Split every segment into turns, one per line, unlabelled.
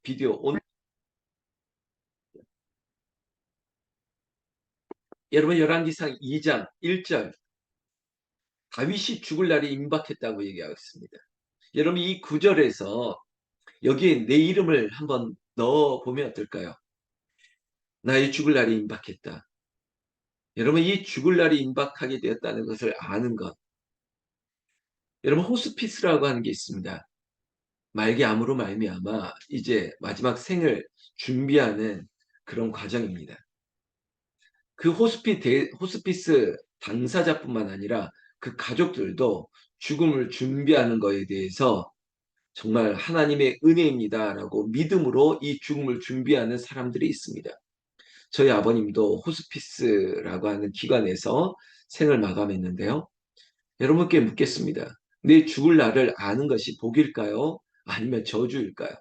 비디오 여러분 열왕기상 2장 1절 다윗이 죽을 날이 임박했다고 얘기하고 있습니다. 여러분 이 구절에서 여기에 내 이름을 한번 넣어보면 어떨까요? 나의 죽을 날이 임박했다. 여러분 이 죽을 날이 임박하게 되었다는 것을 아는 것. 여러분 호스피스라고 하는 게 있습니다. 말기암으로 말미암아 이제 마지막 생을 준비하는 그런 과정입니다. 그 호스피스 당사자뿐만 아니라 그 가족들도 죽음을 준비하는 것에 대해서 정말 하나님의 은혜입니다라고 믿음으로 이 죽음을 준비하는 사람들이 있습니다. 저희 아버님도 호스피스라고 하는 기관에서 생을 마감했는데요. 여러분께 묻겠습니다. 내 죽을 날을 아는 것이 복일까요? 아니면 저주일까요?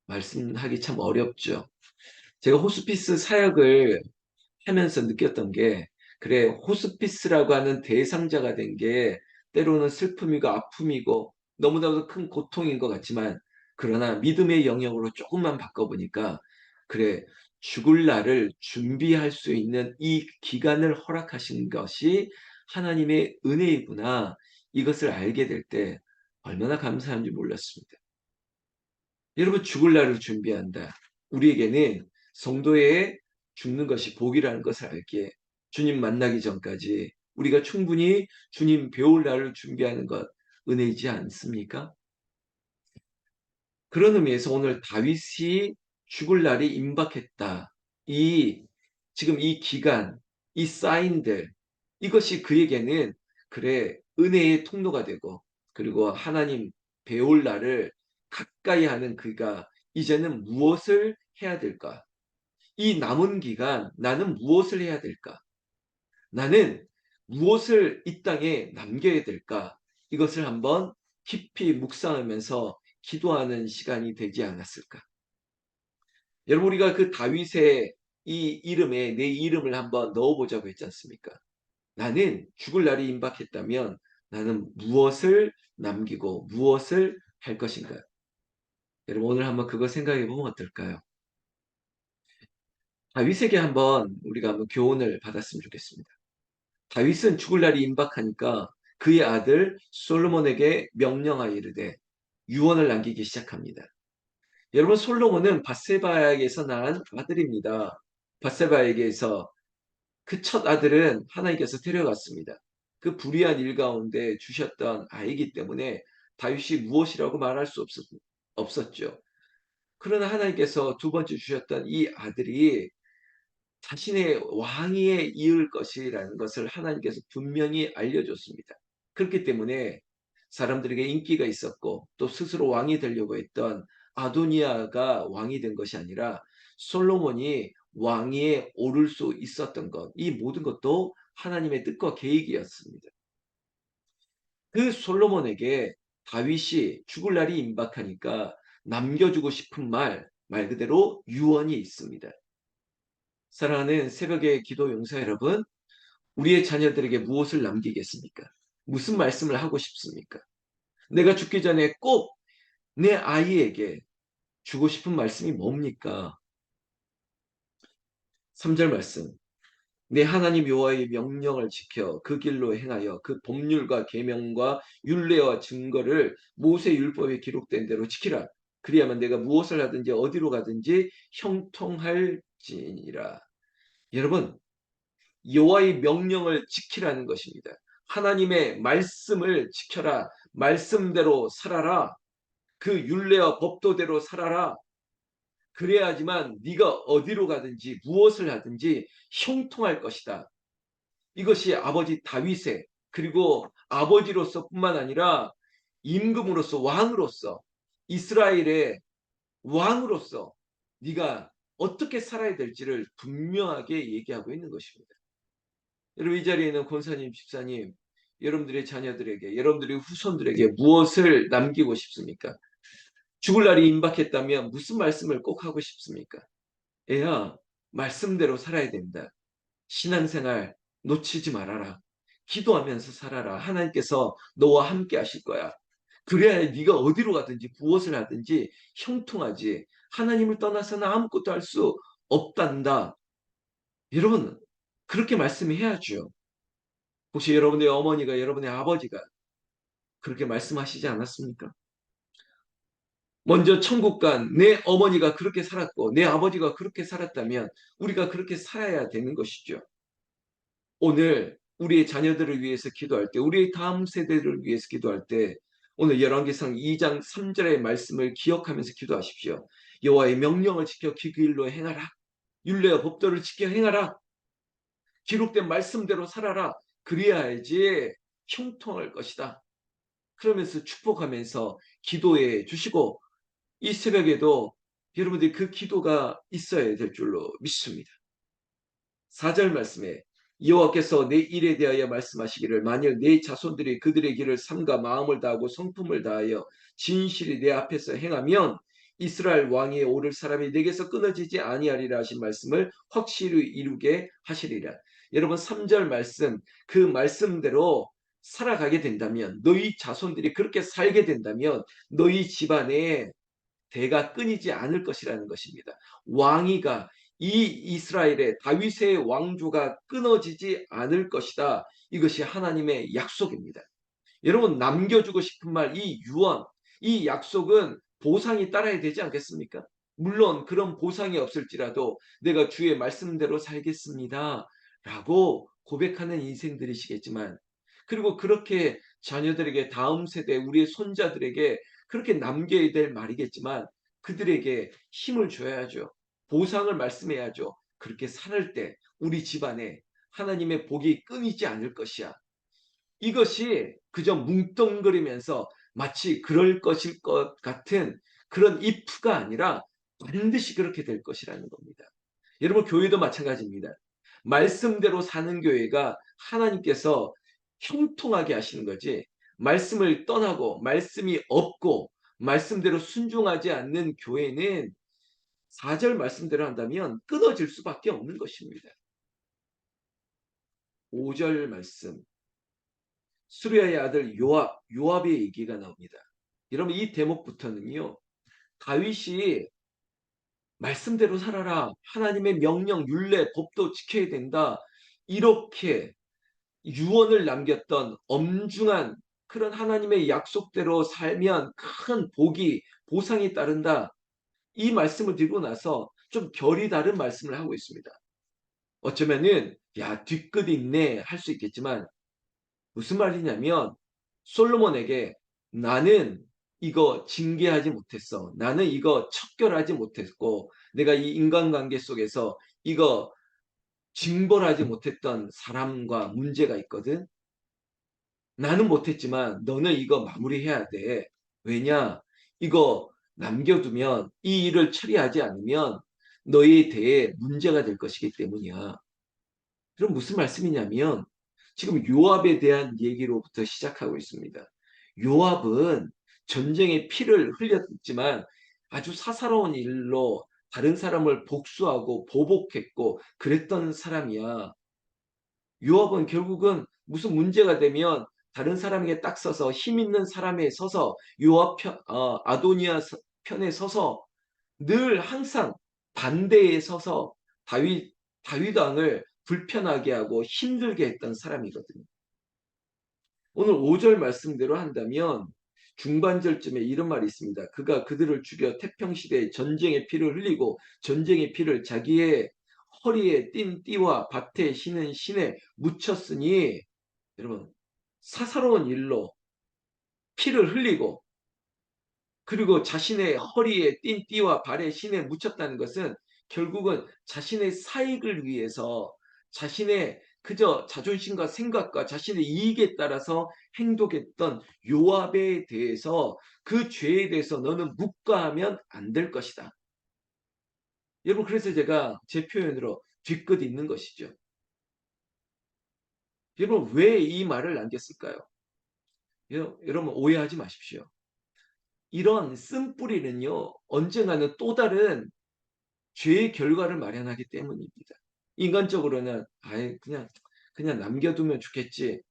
말씀하기 참 어렵죠. 제가 호스피스 사역을 하면서 느꼈던 게 그래 호스피스라고 하는 대상자가 된 게 때로는 슬픔이고 아픔이고 너무나도 큰 고통인 것 같지만 그러나 믿음의 영역으로 조금만 바꿔보니까 그래 죽을 날을 준비할 수 있는 이 기간을 허락하신 것이 하나님의 은혜이구나 이것을 알게 될 때 얼마나 감사한지 몰랐습니다. 여러분 죽을 날을 준비한다. 우리에게는 성도의 죽는 것이 복이라는 것을 알기에 주님 만나기 전까지 우리가 충분히 주님 배울 날을 준비하는 것 은혜이지 않습니까? 그런 의미에서 오늘 다윗이 죽을 날이 임박했다. 이 지금 이 기간, 이 사인들 이것이 그에게는 그래 은혜의 통로가 되고 그리고 하나님 배울 날을 가까이 하는 그가 이제는 무엇을 해야 될까? 이 남은 기간 나는 무엇을 해야 될까? 나는 무엇을 이 땅에 남겨야 될까? 이것을 한번 깊이 묵상하면서 기도하는 시간이 되지 않았을까? 여러분 우리가 그 다윗의 이 이름에 내 이름을 한번 넣어보자고 했지 않습니까? 나는 죽을 날이 임박했다면 나는 무엇을 남기고 무엇을 할 것인가? 여러분 오늘 한번 그거 생각해 보면 어떨까요? 다윗에게 한번 우리가 한번 교훈을 받았으면 좋겠습니다. 다윗은 죽을 날이 임박하니까 그의 아들 솔로몬에게 명령하여 이르되 유언을 남기기 시작합니다. 여러분 솔로몬은 밧세바에게서 낳은 아들입니다. 밧세바에게서 그 첫 아들은 하나님께서 데려갔습니다. 그 불의한 일 가운데 주셨던 아이기 때문에 다윗이 무엇이라고 말할 수 없었죠. 그러나 하나님께서 두 번째 주셨던 이 아들이 자신의 왕위에 이을 것이라는 것을 하나님께서 분명히 알려줬습니다. 그렇기 때문에 사람들에게 인기가 있었고 또 스스로 왕이 되려고 했던 아도니아가 왕이 된 것이 아니라 솔로몬이 왕위에 오를 수 있었던 것, 이 모든 것도 하나님의 뜻과 계획이었습니다. 그 솔로몬에게 다윗이 죽을 날이 임박하니까 남겨주고 싶은 말 그대로 유언이 있습니다. 사랑하는 새벽의 기도 용사 여러분, 우리의 자녀들에게 무엇을 남기겠습니까? 무슨 말씀을 하고 싶습니까? 내가 죽기 전에 꼭 내 아이에게 주고 싶은 말씀이 뭡니까? 3절 말씀. 내 하나님 여호와의 명령을 지켜 그 길로 행하여 그 법률과 계명과 율례와 증거를 모세 율법에 기록된 대로 지키라. 그리하면 내가 무엇을 하든지 어디로 가든지 형통할지니라. 여러분, 여호와의 명령을 지키라는 것입니다. 하나님의 말씀을 지켜라. 말씀대로 살아라. 그 율례와 법도대로 살아라. 그래야지만 네가 어디로 가든지 무엇을 하든지 형통할 것이다. 이것이 아버지 다윗의 그리고 아버지로서 뿐만 아니라 임금으로서 왕으로서 이스라엘의 왕으로서 네가 어떻게 살아야 될지를 분명하게 얘기하고 있는 것입니다. 여러분 이 자리에 있는 권사님, 집사님, 여러분들의 자녀들에게, 여러분들의 후손들에게 무엇을 남기고 싶습니까? 죽을 날이 임박했다면 무슨 말씀을 꼭 하고 싶습니까? 애야, 말씀대로 살아야 된다. 신앙생활 놓치지 말아라. 기도하면서 살아라. 하나님께서 너와 함께 하실 거야. 그래야 네가 어디로 가든지 무엇을 하든지 형통하지. 하나님을 떠나서는 아무것도 할 수 없단다. 여러분, 그렇게 말씀해야죠. 혹시 여러분의 어머니가, 여러분의 아버지가 그렇게 말씀하시지 않았습니까? 먼저 천국 간 내 어머니가 그렇게 살았고 내 아버지가 그렇게 살았다면 우리가 그렇게 살아야 되는 것이죠. 오늘 우리의 자녀들을 위해서 기도할 때, 우리의 다음 세대를 위해서 기도할 때 오늘 열왕기상 2장 3절의 말씀을 기억하면서 기도하십시오. 여호와의 명령을 지켜 그 길로 행하라. 율례와 법도를 지켜 행하라. 기록된 말씀대로 살아라. 그래야지 형통할 것이다. 그러면서 축복하면서 기도해 주시고 이 새벽에도 여러분들이 그 기도가 있어야 될 줄로 믿습니다. 4절 말씀에 여호와께서 내 일에 대하여 말씀하시기를 만일 내 자손들이 그들의 길을 삼가 마음을 다하고 성품을 다하여 진실이 내 앞에서 행하면 이스라엘 왕위에 오를 사람이 내게서 끊어지지 아니하리라 하신 말씀을 확실히 이루게 하시리라. 여러분 3절 말씀 그 말씀대로 살아가게 된다면 너희 자손들이 그렇게 살게 된다면 너희 집안에 대가 끊이지 않을 것이라는 것입니다. 왕위가 이 이스라엘의 다윗의 왕조가 끊어지지 않을 것이다. 이것이 하나님의 약속입니다. 여러분 남겨주고 싶은 말, 이 유언, 이 약속은 보상이 따라야 되지 않겠습니까? 물론 그런 보상이 없을지라도 내가 주의 말씀대로 살겠습니다. 라고 고백하는 인생들이시겠지만 그리고 그렇게 자녀들에게 다음 세대 우리의 손자들에게 그렇게 남겨야 될 말이겠지만 그들에게 힘을 줘야죠. 보상을 말씀해야죠. 그렇게 살 때 우리 집안에 하나님의 복이 끊이지 않을 것이야. 이것이 그저 뭉뚱그리면서 마치 그럴 것일 것 같은 그런 if가 아니라 반드시 그렇게 될 것이라는 겁니다. 여러분 교회도 마찬가지입니다. 말씀대로 사는 교회가 하나님께서 형통하게 하시는 거지 말씀을 떠나고 말씀이 없고 말씀대로 순종하지 않는 교회는 4절 말씀대로 한다면 끊어질 수밖에 없는 것입니다. 5절 말씀 수리아의 아들 요압의 얘기가 나옵니다. 여러분 이 대목부터는요. 다윗이 말씀대로 살아라. 하나님의 명령, 율례, 법도 지켜야 된다. 이렇게 유언을 남겼던 엄중한 그런 하나님의 약속대로 살면 큰 복이 보상이 따른다. 이 말씀을 드리고 나서 좀 결이 다른 말씀을 하고 있습니다. 어쩌면은 야 뒤끝이 있네 할 수 있겠지만 무슨 말이냐면 솔로몬에게 나는 이거 징계하지 못했어. 나는 이거 척결하지 못했고 내가 이 인간관계 속에서 이거 징벌하지 못했던 사람과 문제가 있거든. 나는 못했지만 너는 이거 마무리해야 돼. 왜냐? 이거 남겨두면 이 일을 처리하지 않으면 너에 대해 문제가 될 것이기 때문이야. 그럼 무슨 말씀이냐면 지금 요압에 대한 얘기로부터 시작하고 있습니다. 요압은 전쟁에 피를 흘렸지만 아주 사사로운 일로 다른 사람을 복수하고 보복했고 그랬던 사람이야. 요압은 결국은 무슨 문제가 되면 다른 사람에게 딱 서서 힘 있는 사람에 서서 요압 아도니아 편에 서서 늘 항상 반대에 서서 다윗 왕을 불편하게 하고 힘들게 했던 사람이거든요. 오늘 5절 말씀대로 한다면 중반절쯤에 이런 말이 있습니다. 그가 그들을 죽여 태평시대에 전쟁의 피를 흘리고 전쟁의 피를 자기의 허리에 띤 띠와 밭에 신은 신에 묻혔으니 여러분 사사로운 일로 피를 흘리고 그리고 자신의 허리에 띈 띠와 발에 신에 묻혔다는 것은 결국은 자신의 사익을 위해서 자신의 그저 자존심과 생각과 자신의 이익에 따라서 행동했던 요압에 대해서 그 죄에 대해서 너는 묵과하면 안 될 것이다. 여러분 그래서 제가 제 표현으로 뒤끝 있는 것이죠. 여러분 왜 이 말을 남겼을까요? 여러분 오해하지 마십시오. 이런 쓴뿌리는요 언젠가는 또 다른 죄의 결과를 마련하기 때문입니다. 인간적으로는 아예 그냥 남겨두면 좋겠지.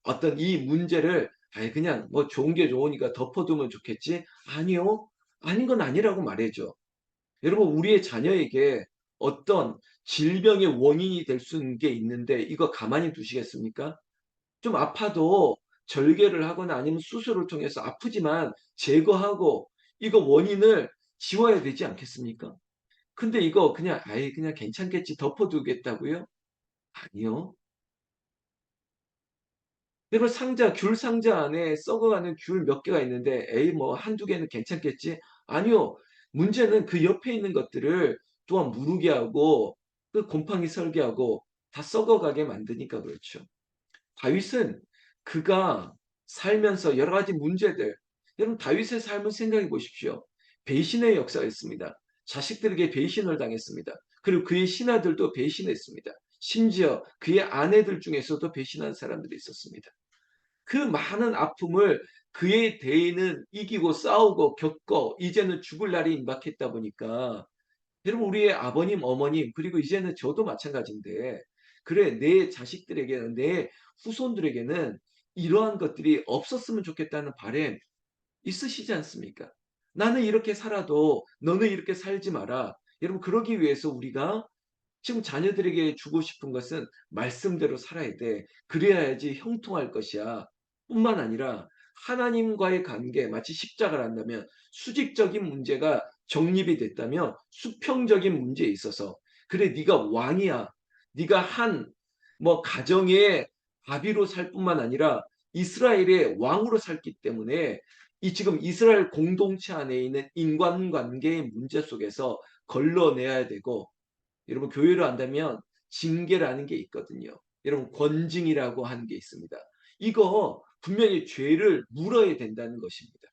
어떤 이 문제를 아예 그냥 뭐 좋은 게 좋으니까 덮어두면 좋겠지. 아니요. 아닌 건 아니라고 말해줘. 여러분 우리의 자녀에게 어떤 질병의 원인이 될 수 있는 게 있는데 이거 가만히 두시겠습니까? 좀 아파도 절개를 하거나 아니면 수술을 통해서 아프지만 제거하고 이거 원인을 지워야 되지 않겠습니까? 근데 이거 그냥 아이 그냥 괜찮겠지 덮어두겠다고요? 아니요. 여러분 상자 귤 상자 안에 썩어가는 귤 몇 개가 있는데 에이 뭐 한두 개는 괜찮겠지? 아니요. 문제는 그 옆에 있는 것들을 또한 무르게 하고 그 곰팡이 설계하고 다 썩어가게 만드니까 그렇죠. 다윗은 그가 살면서 여러 가지 문제들, 여러분 다윗의 삶을 생각해 보십시오. 배신의 역사가 있습니다. 자식들에게 배신을 당했습니다. 그리고 그의 신하들도 배신했습니다. 심지어 그의 아내들 중에서도 배신한 사람들이 있었습니다. 그 많은 아픔을 그의 대에는 이기고 싸우고 겪고 이제는 죽을 날이 임박했다 보니까 여러분 우리의 아버님, 어머님 그리고 이제는 저도 마찬가지인데 그래 내 자식들에게는 내 후손들에게는 이러한 것들이 없었으면 좋겠다는 바람 있으시지 않습니까? 나는 이렇게 살아도 너는 이렇게 살지 마라. 여러분 그러기 위해서 우리가 지금 자녀들에게 주고 싶은 것은 말씀대로 살아야 돼. 그래야지 형통할 것이야. 뿐만 아니라 하나님과의 관계, 마치 십자가를 한다면 수직적인 문제가 정립이 됐다면 수평적인 문제에 있어서 그래 네가 왕이야. 네가 한 뭐 가정의 아비로 살 뿐만 아니라 이스라엘의 왕으로 살기 때문에 이 지금 이스라엘 공동체 안에 있는 인간관계의 문제 속에서 걸러내야 되고 여러분 교회를 안다면 징계라는 게 있거든요. 여러분 권징이라고 하는 게 있습니다. 이거 분명히 죄를 물어야 된다는 것입니다.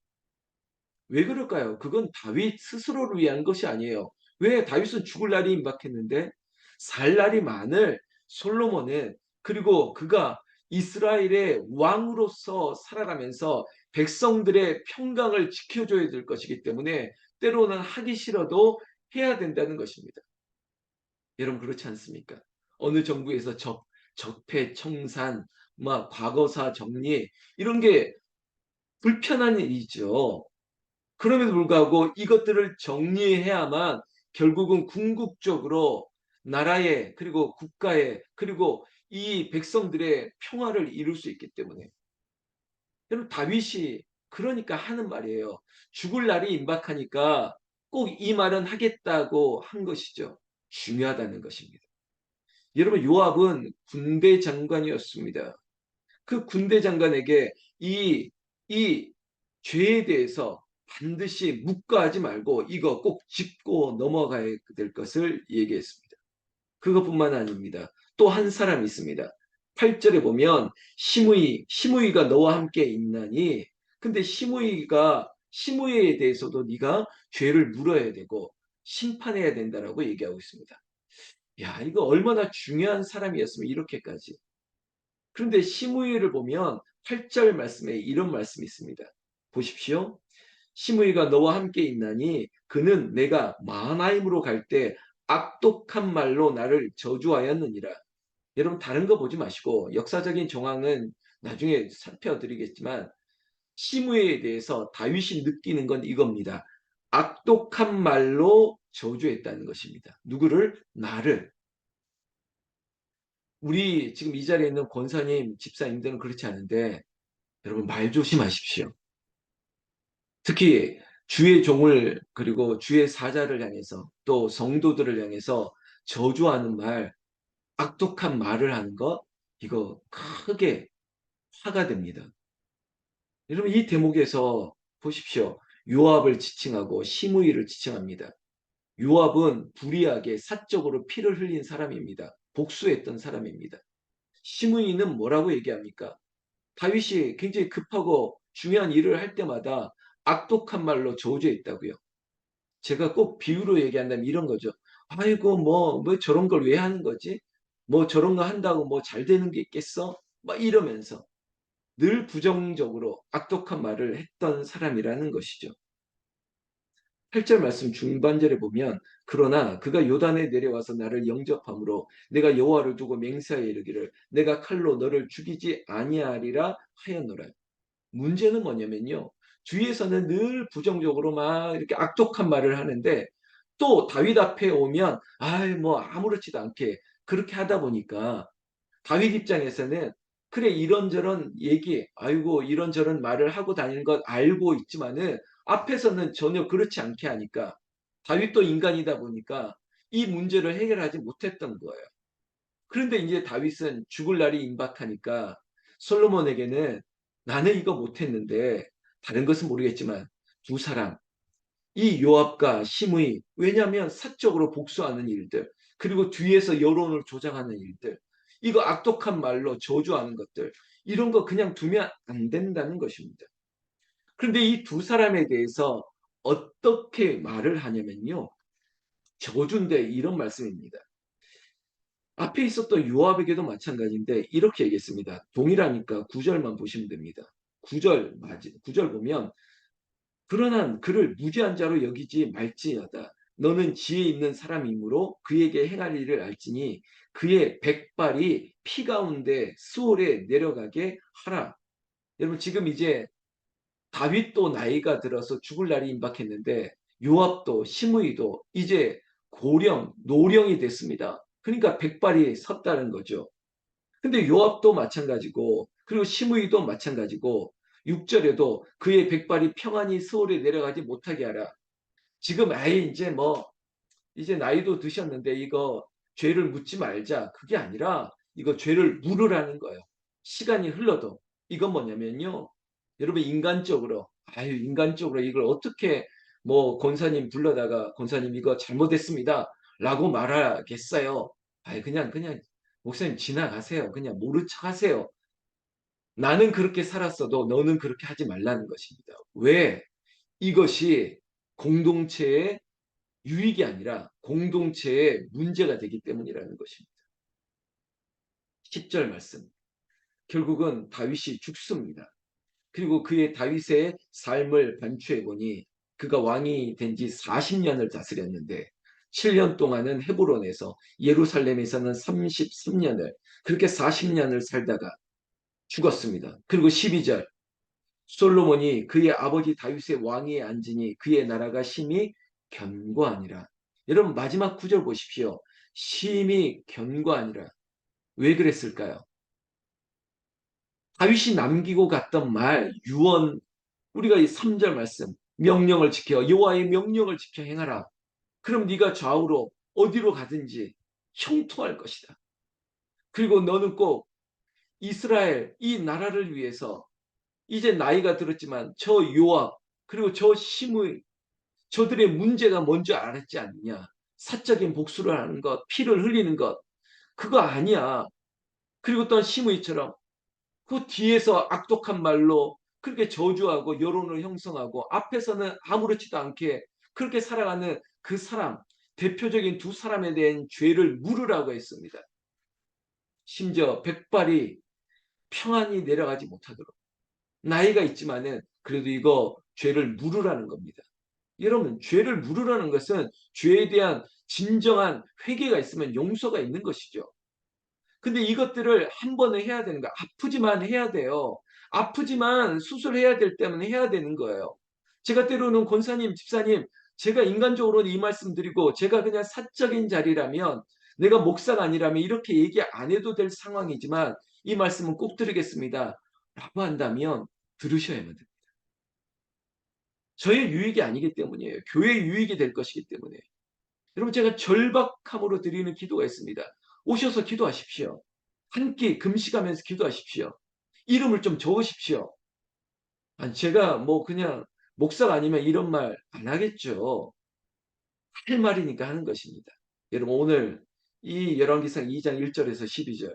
왜 그럴까요? 그건 다윗 스스로를 위한 것이 아니에요. 왜 다윗은 죽을 날이 임박했는데 살 날이 많을 솔로몬은 그리고 그가 이스라엘의 왕으로서 살아가면서 백성들의 평강을 지켜줘야 될 것이기 때문에 때로는 하기 싫어도 해야 된다는 것입니다. 여러분 그렇지 않습니까? 어느 정부에서 적폐 청산, 막 과거사 정리 이런 게 불편한 일이죠. 그럼에도 불구하고 이것들을 정리해야만 결국은 궁극적으로 나라의 그리고 국가의 그리고 이 백성들의 평화를 이룰 수 있기 때문에 여러분 다윗이 그러니까 하는 말이에요. 죽을 날이 임박하니까 꼭 이 말은 하겠다고 한 것이죠. 중요하다는 것입니다. 여러분 요압은 군대 장관이었습니다. 그 군대 장관에게 이 죄에 대해서 반드시 묵과하지 말고 이거 꼭 짚고 넘어가야 될 것을 얘기했습니다. 그것뿐만 아닙니다. 또 한 사람이 있습니다. 8절에 보면 시므이가 너와 함께 있나니 근데 시므이에 대해서도 네가 죄를 물어야 되고 심판해야 된다라고 얘기하고 있습니다. 야, 이거 얼마나 중요한 사람이었으면 이렇게까지. 그런데 시므이를 보면 8절 말씀에 이런 말씀이 있습니다. 보십시오. 시므이가 너와 함께 있나니 그는 내가 마하나임으로 갈 때 악독한 말로 나를 저주하였느니라. 여러분 다른 거 보지 마시고 역사적인 정황은 나중에 살펴드리겠지만 시므이에 대해서 다윗이 느끼는 건 이겁니다. 악독한 말로 저주했다는 것입니다. 누구를? 나를. 우리 지금 이 자리에 있는 권사님, 집사님들은 그렇지 않은데 여러분 말 조심하십시오. 특히 주의 종을 그리고 주의 사자를 향해서 또 성도들을 향해서 저주하는 말, 악독한 말을 하는 것 이거 크게 화가 됩니다. 여러분 이 대목에서 보십시오. 요압을 지칭하고 시므이를 지칭합니다. 요압은 불의하게 사적으로 피를 흘린 사람입니다. 복수했던 사람입니다. 시므이는 뭐라고 얘기합니까? 다윗이 굉장히 급하고 중요한 일을 할 때마다 악독한 말로 저주했다고요. 제가 꼭 비유로 얘기한다면 이런 거죠. 아이고 뭐 저런 걸 왜 하는 거지? 뭐 저런 거 한다고 뭐 잘 되는 게 있겠어? 막 이러면서 늘 부정적으로 악독한 말을 했던 사람이라는 것이죠. 8절 말씀 중반절에 보면 그러나 그가 요단에 내려와서 나를 영접함으로 내가 여호와를 두고 맹세하여 이르기를 내가 칼로 너를 죽이지 아니하리라 하였노라. 문제는 뭐냐면요. 주위에서는 늘 부정적으로 막 이렇게 악독한 말을 하는데 또 다윗 앞에 오면 아이 뭐 아무렇지도 않게 그렇게 하다 보니까 다윗 입장에서는 그래 이런저런 얘기, 아이고 이런저런 말을 하고 다니는 것 알고 있지만은 앞에서는 전혀 그렇지 않게 하니까 다윗도 인간이다 보니까 이 문제를 해결하지 못했던 거예요. 그런데 이제 다윗은 죽을 날이 임박하니까 솔로몬에게는 나는 이거 못했는데 다른 것은 모르겠지만 두 사람 이 요압과 시므이 왜냐하면 사적으로 복수하는 일들 그리고 뒤에서 여론을 조장하는 일들 이거 악독한 말로 저주하는 것들 이런 거 그냥 두면 안 된다는 것입니다. 그런데 이 두 사람에 대해서 어떻게 말을 하냐면요. 저주인데 이런 말씀입니다. 앞에 있었던 요압에게도 마찬가지인데 이렇게 얘기했습니다. 동일하니까 9절만 보시면 됩니다. 9절 맞지? 9절 보면 그러나 그를 무지한 자로 여기지 말지어다. 너는 지혜 있는 사람이므로 그에게 행할 일을 알지니 그의 백발이 피 가운데 수월에 내려가게 하라. 여러분 지금 이제 다윗도 나이가 들어서 죽을 날이 임박했는데 요압도 시므이도 이제 고령, 노령이 됐습니다. 그러니까 백발이 섰다는 거죠. 근데 요압도 마찬가지고 그리고 시므이도 마찬가지고 6절에도 그의 백발이 평안히 서울에 내려가지 못하게 하라. 지금 아예 이제 뭐 이제 나이도 드셨는데 이거 죄를 묻지 말자. 그게 아니라 이거 죄를 물으라는 거예요. 시간이 흘러도 이건 뭐냐면요. 여러분 인간적으로 아유 인간적으로 이걸 어떻게 뭐 권사님 불러다가 권사님 이거 잘못했습니다. 라고 말하겠어요. 아유 그냥 목사님 지나가세요. 그냥 모른 척 하세요. 나는 그렇게 살았어도 너는 그렇게 하지 말라는 것입니다. 왜? 이것이 공동체의 유익이 아니라 공동체의 문제가 되기 때문이라는 것입니다. 10절 말씀. 결국은 다윗이 죽습니다. 그리고 그의 다윗의 삶을 반추해 보니 그가 왕이 된 지 40년을 다스렸는데 7년 동안은 헤브론에서 예루살렘에서는 33년을 그렇게 40년을 살다가 죽었습니다. 그리고 12절 솔로몬이 그의 아버지 다윗의 왕위에 앉으니 그의 나라가 심히 견고하니라. 여러분 마지막 구절 보십시오. 심히 견고하니라. 왜 그랬을까요? 다윗이 남기고 갔던 말 유언 우리가 이 3절 말씀 명령을 지켜 여호와의 명령을 지켜 행하라. 그럼 네가 좌우로 어디로 가든지 형통할 것이다. 그리고 너는 꼭 이스라엘 이 나라를 위해서 이제 나이가 들었지만 저 요압 그리고 저 시므 저들의 문제가 뭔지 알았지 않느냐. 사적인 복수를 하는 것, 피를 흘리는 것, 그거 아니야. 그리고 또한 시므이처럼 그 뒤에서 악독한 말로 그렇게 저주하고 여론을 형성하고 앞에서는 아무렇지도 않게 그렇게 살아가는 그 사람, 대표적인 두 사람에 대한 죄를 물으라고 했습니다. 심지어 백발이 평안히 내려가지 못하도록. 나이가 있지만은 그래도 이거 죄를 물으라는 겁니다. 여러분, 죄를 물으라는 것은 죄에 대한 진정한 회개가 있으면 용서가 있는 것이죠. 근데 이것들을 한 번은 해야 되는 거야. 아프지만 해야 돼요. 아프지만 수술해야 될 때면 해야 되는 거예요. 제가 때로는 권사님, 집사님, 제가 인간적으로는 이 말씀 드리고 제가 그냥 사적인 자리라면 내가 목사가 아니라면 이렇게 얘기 안 해도 될 상황이지만 이 말씀은 꼭 드리겠습니다. 라고 한다면 들으셔야만 됩니다. 저의 유익이 아니기 때문이에요. 교회의 유익이 될 것이기 때문에. 여러분 제가 절박함으로 드리는 기도가 있습니다. 오셔서 기도하십시오. 한 끼 금식하면서 기도하십시오. 이름을 좀 적으십시오. 아니, 제가 뭐 그냥 목사가 아니면 이런 말 안 하겠죠. 할 말이니까 하는 것입니다. 여러분 오늘 이 열왕기상 2장 1절에서 12절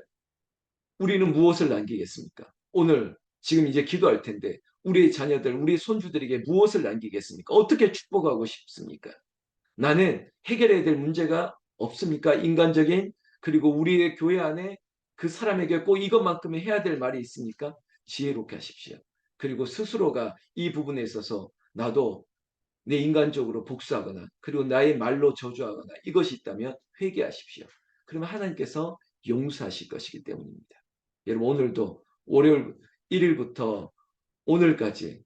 우리는 무엇을 남기겠습니까? 오늘 지금 이제 기도할 텐데 우리의 자녀들, 우리 손주들에게 무엇을 남기겠습니까? 어떻게 축복하고 싶습니까? 나는 해결해야 될 문제가 없습니까? 인간적인 그리고 우리의 교회 안에 그 사람에게 꼭 이것만큼은 해야 될 말이 있습니까? 지혜롭게 하십시오. 그리고 스스로가 이 부분에 있어서 나도 내 인간적으로 복수하거나 그리고 나의 말로 저주하거나 이것이 있다면 회개하십시오. 그러면 하나님께서 용서하실 것이기 때문입니다. 여러분 오늘도 월요일 1일부터 오늘까지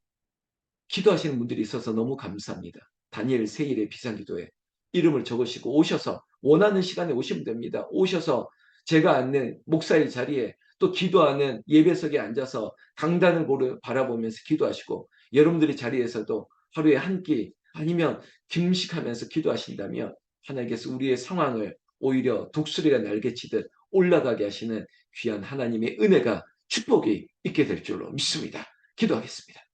기도하시는 분들이 있어서 너무 감사합니다. 다니엘 세일의 비상기도회 이름을 적으시고 오셔서 원하는 시간에 오시면 됩니다. 오셔서 제가 앉는 목사의 자리에 또 기도하는 예배석에 앉아서 강단을 바라보면서 기도하시고 여러분들이 자리에서도 하루에 한 끼 아니면 금식하면서 기도하신다면 하나님께서 우리의 상황을 오히려 독수리가 날개치듯 올라가게 하시는 귀한 하나님의 은혜가 축복이 있게 될 줄로 믿습니다. 기도하겠습니다.